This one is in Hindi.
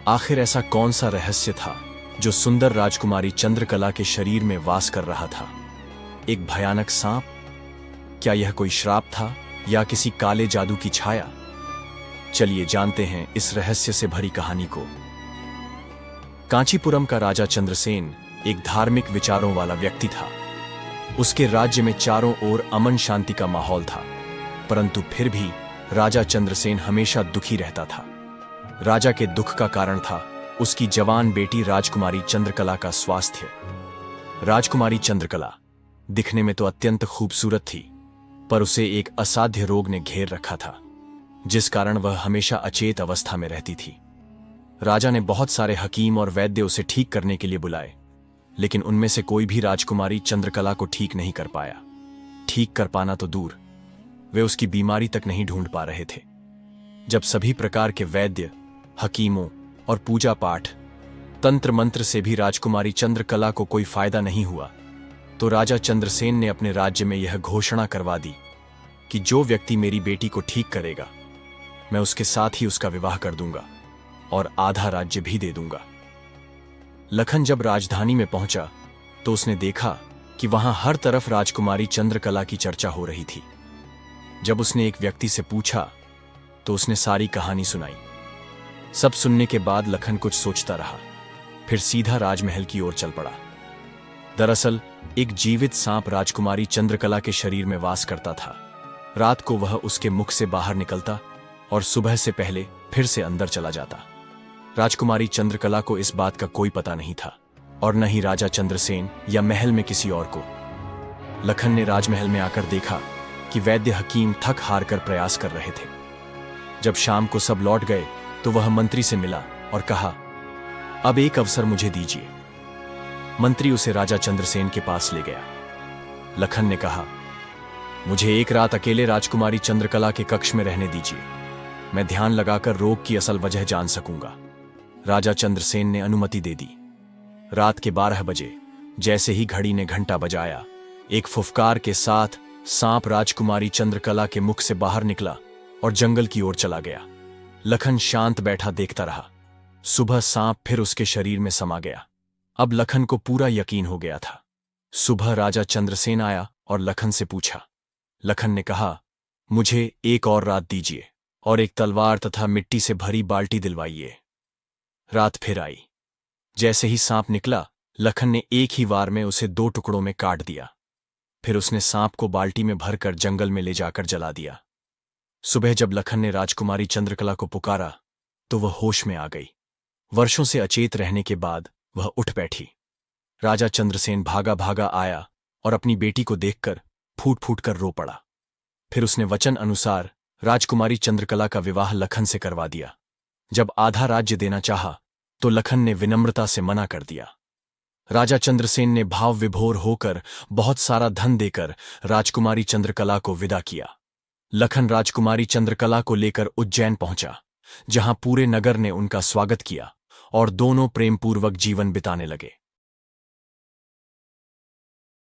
आखिर ऐसा कौन सा रहस्य था जो सुंदर राजकुमारी चंद्रकला के शरीर में वास कर रहा था? एक भयानक सांप? क्या यह कोई श्राप था या किसी काले जादू की छाया? चलिए जानते हैं इस रहस्य से भरी कहानी को। कांचीपुरम का राजा चंद्रसेन एक धार्मिक विचारों वाला व्यक्ति था। उसके राज्य में चारों ओर अमन शांति का माहौल था, परंतु फिर भी राजा चंद्रसेन हमेशा दुखी रहता था। राजा के दुख का कारण था उसकी जवान बेटी राजकुमारी चंद्रकला का स्वास्थ्य। राजकुमारी चंद्रकला दिखने में तो अत्यंत खूबसूरत थी, पर उसे एक असाध्य रोग ने घेर रखा था, जिस कारण वह हमेशा अचेत अवस्था में रहती थी। राजा ने बहुत सारे हकीम और वैद्य उसे ठीक करने के लिए बुलाए, लेकिन उनमें से कोई भी राजकुमारी चंद्रकला को ठीक नहीं कर पाया। ठीक कर पाना तो दूर, वे उसकी बीमारी तक नहीं ढूंढ पा रहे थे। जब सभी प्रकार के वैद्य, हकीमों और पूजा पाठ, तंत्र मंत्र से भी राजकुमारी चंद्रकला को कोई फायदा नहीं हुआ, तो राजा चंद्रसेन ने अपने राज्य में यह घोषणा करवा दी कि जो व्यक्ति मेरी बेटी को ठीक करेगा, मैं उसके साथ ही उसका विवाह कर दूंगा और आधा राज्य भी दे दूंगा। लखन जब राजधानी में पहुंचा तो उसने देखा कि वहां हर तरफ राजकुमारी चंद्रकला की चर्चा हो रही थी। जब उसने एक व्यक्ति से पूछा तो उसने सारी कहानी सुनाई। सब सुनने के बाद लखन कुछ सोचता रहा, फिर सीधा राजमहल की ओर चल पड़ा। दरअसल एक जीवित सांप राजकुमारी चंद्रकला के शरीर में वास करता था। रात को वह उसके मुख से बाहर निकलता और सुबह से पहले फिर से अंदर चला जाता। राजकुमारी चंद्रकला को इस बात का कोई पता नहीं था, और न ही राजा चंद्रसेन या महल में किसी और को। लखन ने राजमहल में आकर देखा कि वैद्य हकीम थक हार कर प्रयास कर रहे थे। जब शाम को सब लौट गए तो वह मंत्री से मिला और कहा, अब एक अवसर मुझे दीजिए। मंत्री उसे राजा चंद्रसेन के पास ले गया। लखन ने कहा, मुझे एक रात अकेले राजकुमारी चंद्रकला के कक्ष में रहने दीजिए, मैं ध्यान लगाकर रोग की असल वजह जान सकूंगा। राजा चंद्रसेन ने अनुमति दे दी। रात के 12 बजे जैसे ही घड़ी ने घंटा बजाया, एक फुफकार के साथ सांप राजकुमारी चंद्रकला के मुख से बाहर निकला और जंगल की ओर चला गया। लखन शांत बैठा देखता रहा। सुबह सांप फिर उसके शरीर में समा गया। अब लखन को पूरा यकीन हो गया था। सुबह राजा चंद्रसेन आया और लखन से पूछा। लखन ने कहा, मुझे एक और रात दीजिए और एक तलवार तथा मिट्टी से भरी बाल्टी दिलवाइए। रात फिर आई। जैसे ही सांप निकला, लखन ने एक ही वार में उसे 2 टुकड़ों में काट दिया। फिर उसने सांप को बाल्टी में भरकर जंगल में ले जाकर जला दिया। सुबह जब लखन ने राजकुमारी चंद्रकला को पुकारा तो वह होश में आ गई। वर्षों से अचेत रहने के बाद वह उठ बैठी। राजा चंद्रसेन भागा भागा आया और अपनी बेटी को देखकर फूट फूट कर रो पड़ा। फिर उसने वचन अनुसार राजकुमारी चंद्रकला का विवाह लखन से करवा दिया। जब आधा राज्य देना चाहा तो लखन ने विनम्रता से मना कर दिया। राजा चंद्रसेन ने भाव विभोर होकर बहुत सारा धन देकर राजकुमारी चंद्रकला को विदा किया। लखन राजकुमारी चंद्रकला को लेकर उज्जैन पहुंचा, जहां पूरे नगर ने उनका स्वागत किया और दोनों प्रेमपूर्वक जीवन बिताने लगे।